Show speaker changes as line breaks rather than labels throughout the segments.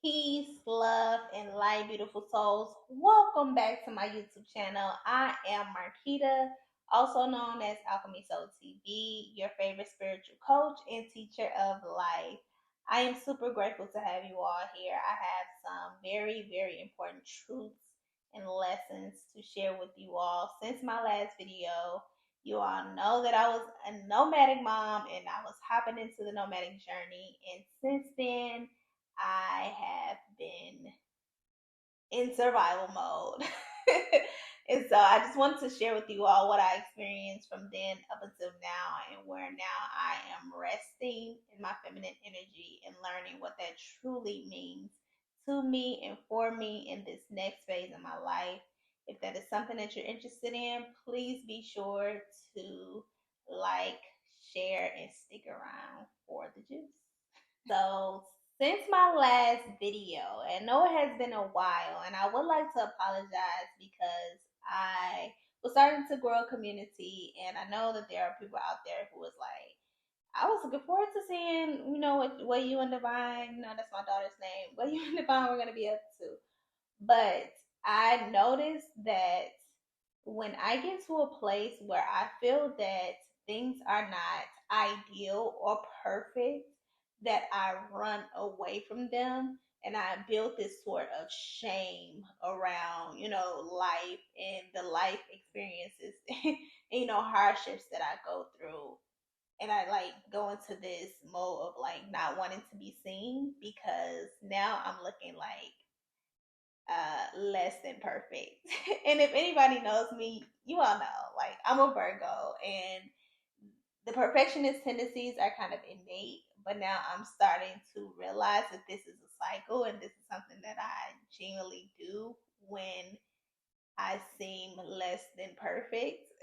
Peace, love, and light, beautiful souls. Welcome back to my YouTube channel. I am Marquita, also known as Alchemy Soul TV, your favorite spiritual coach and teacher of life. I am super grateful to have you all here. I have some very, very important truths and lessons to share with you all. Since my last video, you all know that I was a nomadic mom and I was hopping into the nomadic journey. And since then, I have been in survival mode. And so I just wanted to share with you all what I experienced from then up until now, and where now I am resting in my feminine energy and learning what that truly means to me and for me in this next phase of my life. If that is something that you're interested in, please be sure to like, share, and stick around for the juice. So, since my last video, I know it has been a while, and I would like to apologize because I was starting to grow a community, and I know that there are people out there who was like, I was looking forward to seeing, what you and Divine, that's my daughter's name, what you and Divine were going to be up to. But I noticed that when I get to a place where I feel that things are not ideal or perfect, that I run away from them and I built this sort of shame around, life and the life experiences and, hardships that I go through. And I like go into this mode of like not wanting to be seen because now I'm looking like less than perfect. And if anybody knows me, you all know, like I'm a Virgo and the perfectionist tendencies are kind of innate, but now I'm starting to realize that this is a cycle and this is something that I genuinely do when I seem less than perfect.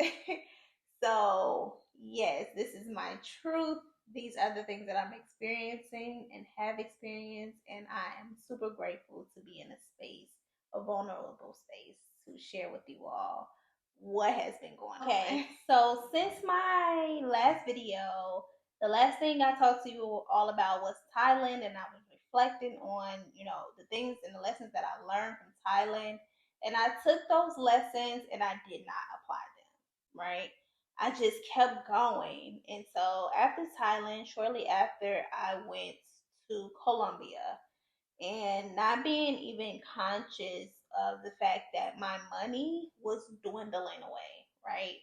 So, yes, this is my truth. These are the things that I'm experiencing and have experienced, and I am super grateful to be in a space, a vulnerable space, to share with you all what has been going on. Okay, so since my last video, the last thing I talked to you all about was Thailand, and I was reflecting on, the things and the lessons that I learned from Thailand. And I took those lessons and I did not apply them, right? I just kept going. And so after Thailand, shortly after, I went to Colombia, and not being even conscious of the fact that my money was dwindling away, right?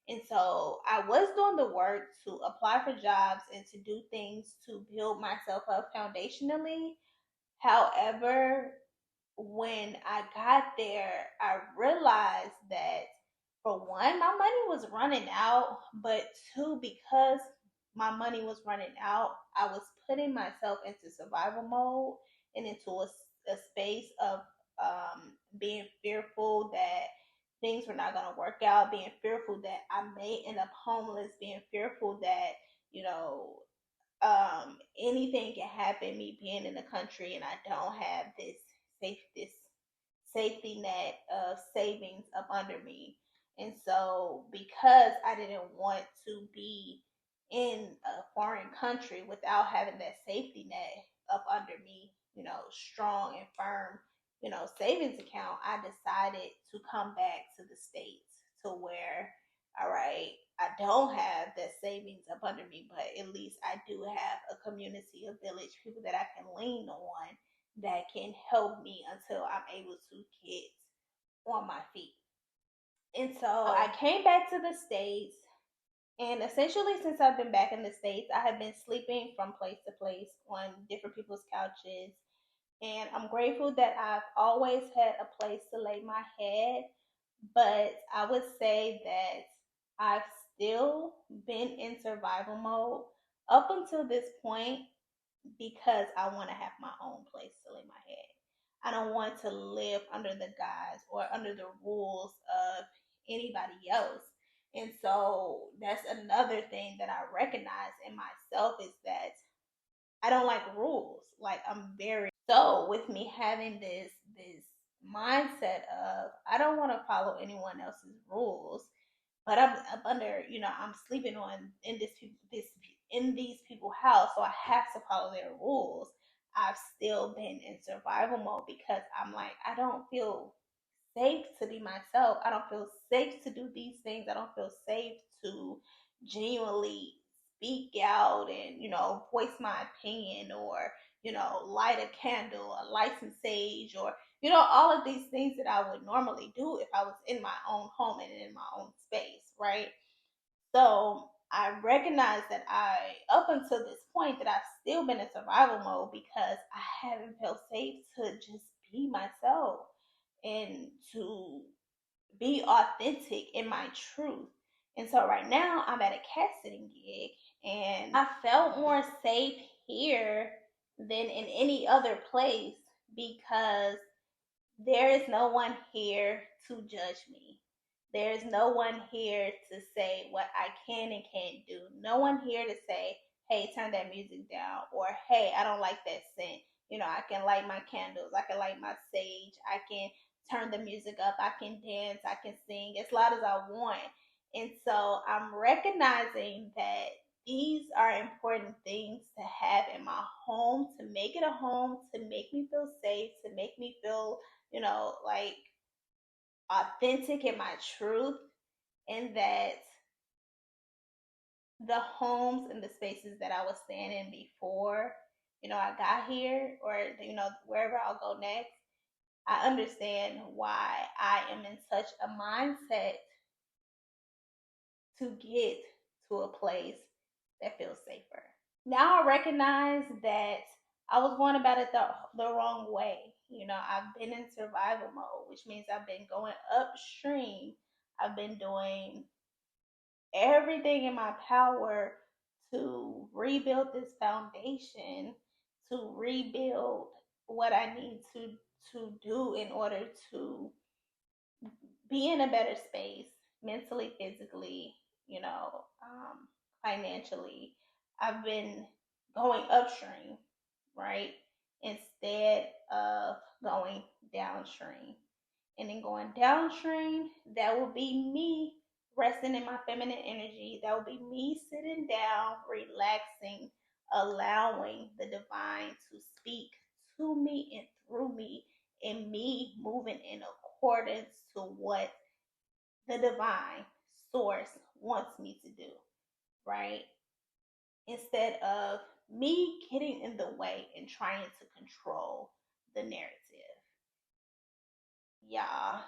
And so I was doing the work to apply for jobs and to do things to build myself up foundationally. However, when I got there, I realized that for one, my money was running out, but two, because my money was running out, I was putting myself into survival mode and into a space of being fearful that things were not going to work out, being fearful that I may end up homeless, being fearful that, you know, anything can happen, me being in the country and I don't have this safety net of savings up under me. And so because I didn't want to be in a foreign country without having that safety net up under me, strong and firm, savings account, I decided to come back to the States, to where, all right, I don't have that savings up under me, but at least I do have a community, a village, people that I can lean on that can help me until I'm able to get on my feet. And so I came back to the States, and essentially, since I've been back in the States, I have been sleeping from place to place on different people's couches. And I'm grateful that I've always had a place to lay my head. But I would say that I've still been in survival mode up until this point because I want to have my own place to lay my head. I don't want to live under the guise or under the rules of anybody else. And so that's another thing that I recognize in myself, is that I don't like rules. Like, I'm very, so with me having this mindset of I don't want to follow anyone else's rules, but I'm up under, I'm sleeping on in this in these people's house, so I have to follow their rules. I've still been in survival mode because I'm like, I don't feel safe to be myself. I don't feel safe to do these things. I don't feel safe to genuinely speak out and, voice my opinion or, light a candle, or light some sage, or, all of these things that I would normally do if I was in my own home and in my own space, right? So I recognize that up until this point, that I've still been in survival mode because I haven't felt safe to just be myself and to be authentic in my truth. And so right now I'm at a cat sitting gig and I felt more safe here than in any other place because there is no one here to judge me. There's no one here to say what I can and can't do. No one here to say, hey, turn that music down, or hey, I don't like that scent. I can light my candles, I can light my sage, I can turn the music up, I can dance, I can sing as loud as I want. And so I'm recognizing that these are important things to have in my home, to make it a home, to make me feel safe, to make me feel, like authentic in my truth, and that the homes and the spaces that I was staying in before, I got here, or, wherever I'll go next, I understand why I am in such a mindset to get to a place that feels safer. Now I recognize that I was going about it the wrong way. I've been in survival mode, which means I've been going upstream. I've been doing everything in my power to rebuild this foundation, to rebuild what I need to do in order to be in a better space mentally, physically, financially. I've been going upstream, right? Instead of going downstream. And then going downstream, that will be me resting in my feminine energy. That will be me sitting down, relaxing, allowing the divine to speak to me and through me, and me moving in accordance to what the divine source wants me to do, right? Instead of me getting in the way and trying to control the narrative. Y'all,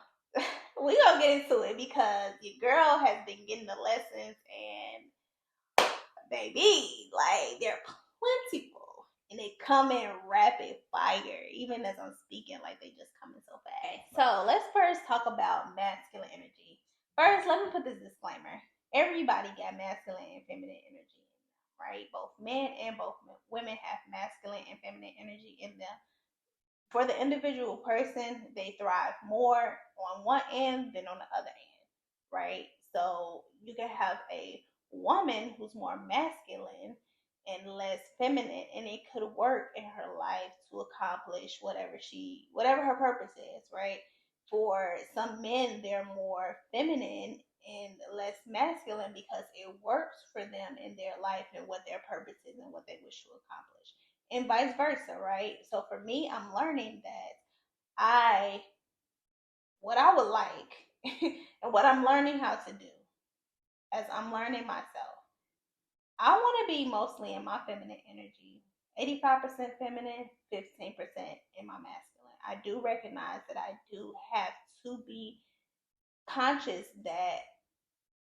we gonna get into it because your girl has been getting the lessons, and baby, like they're plentiful and they come in rapid fire, even as I'm speaking, like they just coming so fast. So let's first talk about masculine energy. First, let me put this disclaimer: everybody got masculine and feminine energy in them, right? Both men and both women have masculine and feminine energy in them. For the individual person, they thrive more on one end than on the other end, right? So you can have a woman who's more masculine and less feminine, and it could work in her life to accomplish whatever her purpose is, right? For some men, they're more feminine and less masculine because it works for them in their life and what their purpose is and what they wish to accomplish, and vice versa, right? So for me, I'm learning that I, what I would like, and what I'm learning how to do as I'm learning myself, I want to be mostly in my feminine energy, 85% feminine, 15% in my masculine. I do recognize that I do have to be conscious that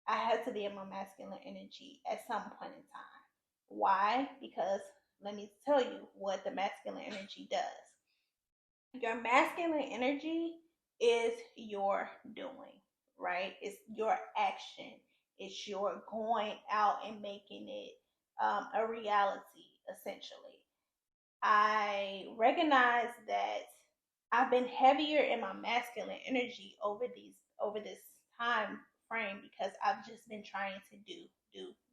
I have to be in my masculine energy at some point in time. Why? Because let me tell you what the masculine energy does. Your masculine energy is your doing, right? It's your action. It's your going out and making it a reality, essentially. I recognize that I've been heavier in my masculine energy over this time frame because I've just been trying to do,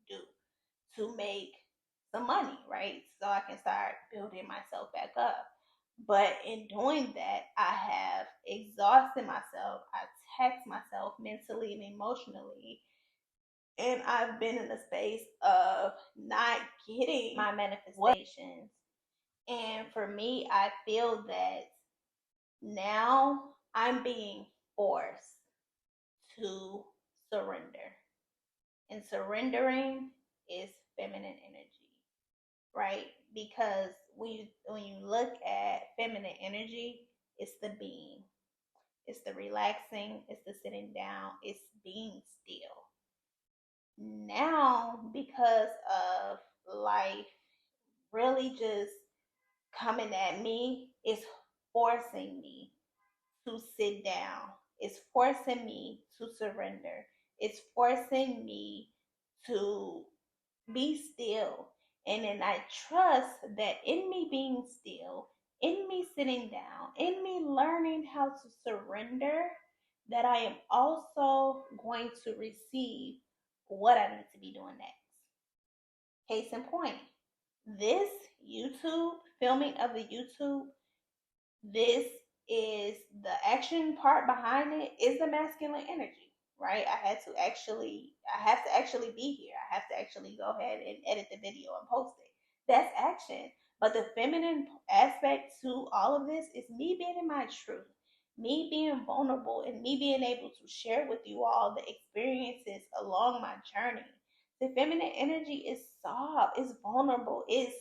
do to make some money, right? So I can start building myself back up. But in doing that, I have exhausted myself. I taxed myself mentally and emotionally. And I've been in a space of not getting my manifestations. And for me, I feel that now I'm being forced to surrender. And surrendering is feminine energy, right? Because when you look at feminine energy, it's the being, it's the relaxing, it's the sitting down, it's being still. Now, because of life really just coming at me, it's forcing me to sit down. It's forcing me to surrender. It's forcing me to be still. And then I trust that in me being still, in me sitting down, in me learning how to surrender, that I am also going to receive what I need to be doing next. Case in point, this YouTube, filming of the YouTube, this is the action part behind it is the masculine energy, right? I have to actually be here. I have to actually go ahead and edit the video and post it. That's action. But the feminine aspect to all of this is me being in my truth, me being vulnerable, and me being able to share with you all the experiences along my journey. The feminine energy is soft, it's vulnerable, it's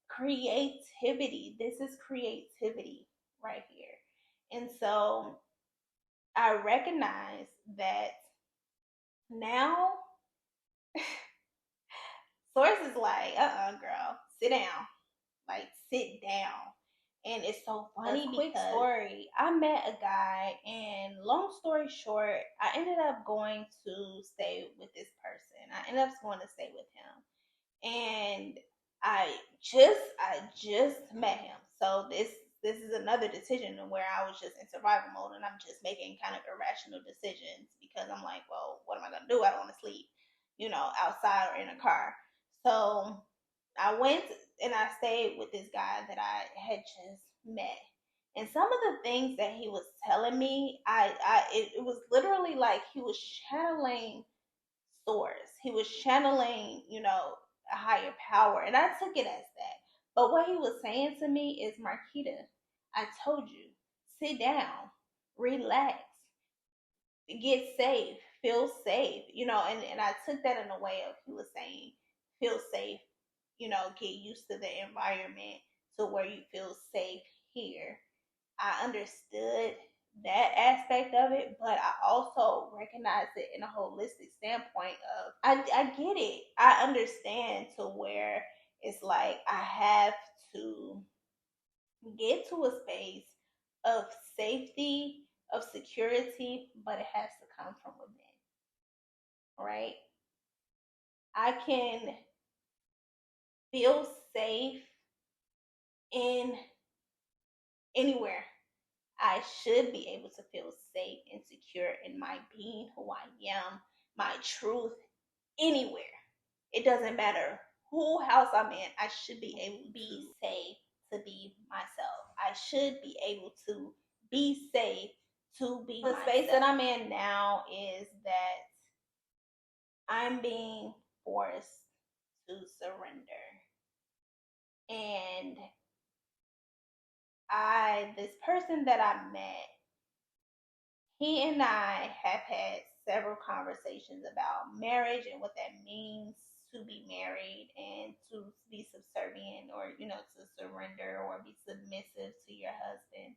creativity. This is creativity right here. And so I recognize that now Source is like, girl, sit down. Like, sit down. And it's so funny. A quick story. I met a guy, and long story short, I ended up going to stay with this person. I ended up going to stay with him. And I just met him. So this is another decision where I was just in survival mode, and I'm just making kind of irrational decisions because I'm like, well, what am I gonna do? I don't want to sleep, outside or in a car. So I went and I stayed with this guy that I had just met. And some of the things that he was telling me, it was literally like he was channeling source. He was channeling, a higher power. And I took it as that. But what he was saying to me is, Marquita, I told you, sit down, relax, get safe, feel safe, and I took that in a way of he was saying, feel safe, get used to the environment to where you feel safe here. I understood that aspect of it, but I also recognize it in a holistic standpoint of I get it. I understand to where it's like I have to get to a space of safety, of security, but it has to come from within, right? I can feel safe in anywhere. I should be able to feel safe and secure in my being, who I am, my truth, anywhere. It doesn't matter who house I'm in. I should be able to be safe to be myself. I should be able to be safe to be myself. The space that I'm in now is that I'm being forced to surrender. And this person that I met, he and I have had several conversations about marriage and what that means to be married and to be subservient, or, to surrender or be submissive to your husband.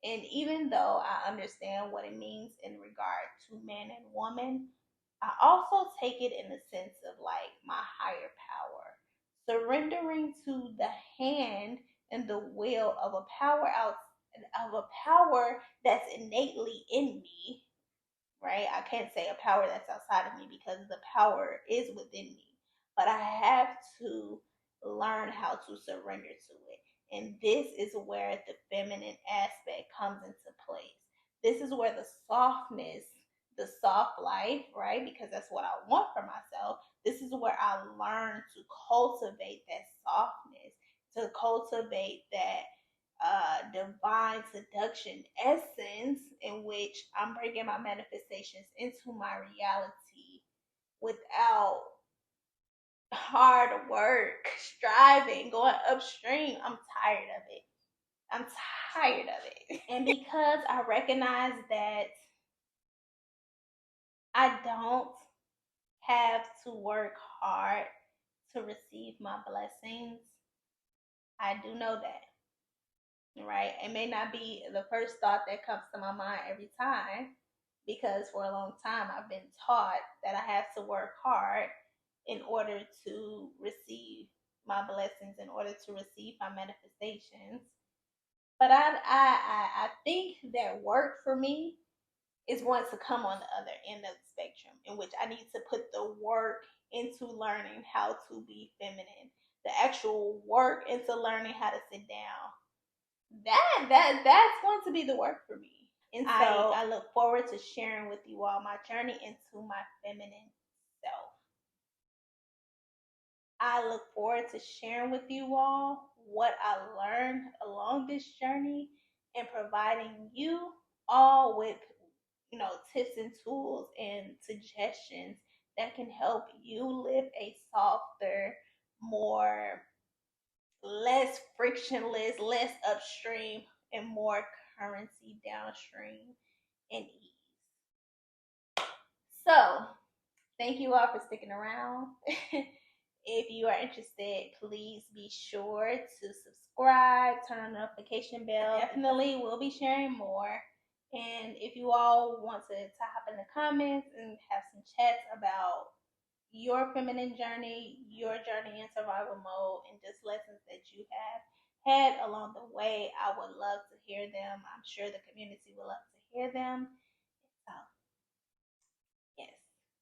And even though I understand what it means in regard to man and woman, I also take it in the sense of like my higher power, surrendering to the hand and the will of a power out of a power that's innately in me, right? I can't say a power that's outside of me because the power is within me, but I have to learn how to surrender to it. And this is where the feminine aspect comes into place. This is where the softness, the soft life, right? Because that's what I want for myself. This is where I learn to cultivate that softness, to cultivate that divine seduction essence in which I'm bringing my manifestations into my reality without hard work, striving, going upstream. I'm tired of it. I'm tired of it. And because I recognize that I don't have to work hard to receive my blessings, I do know that, right? It may not be the first thought that comes to my mind every time, because for a long time I've been taught that I have to work hard in order to receive my blessings, in order to receive my manifestations. But I think that work for me is going to come on the other end of the spectrum, in which I need to put the work into learning how to be feminine, the actual work into learning how to sit down. That's going to be the work for me. And so I look forward to sharing with you all my journey into my feminine self. I look forward to sharing with you all what I learned along this journey and providing you all with, tips and tools and suggestions that can help you live a softer, more less frictionless, less upstream, and more currency downstream and ease. So, thank you all for sticking around. If you are interested, please be sure to subscribe, turn on the notification bell. Definitely, we'll be sharing more. And if you all want to hop in the comments and have some chats about your feminine journey, your journey in survival mode, and just lessons that you have had along the way, I would love to hear them. I'm sure the community would love to hear them.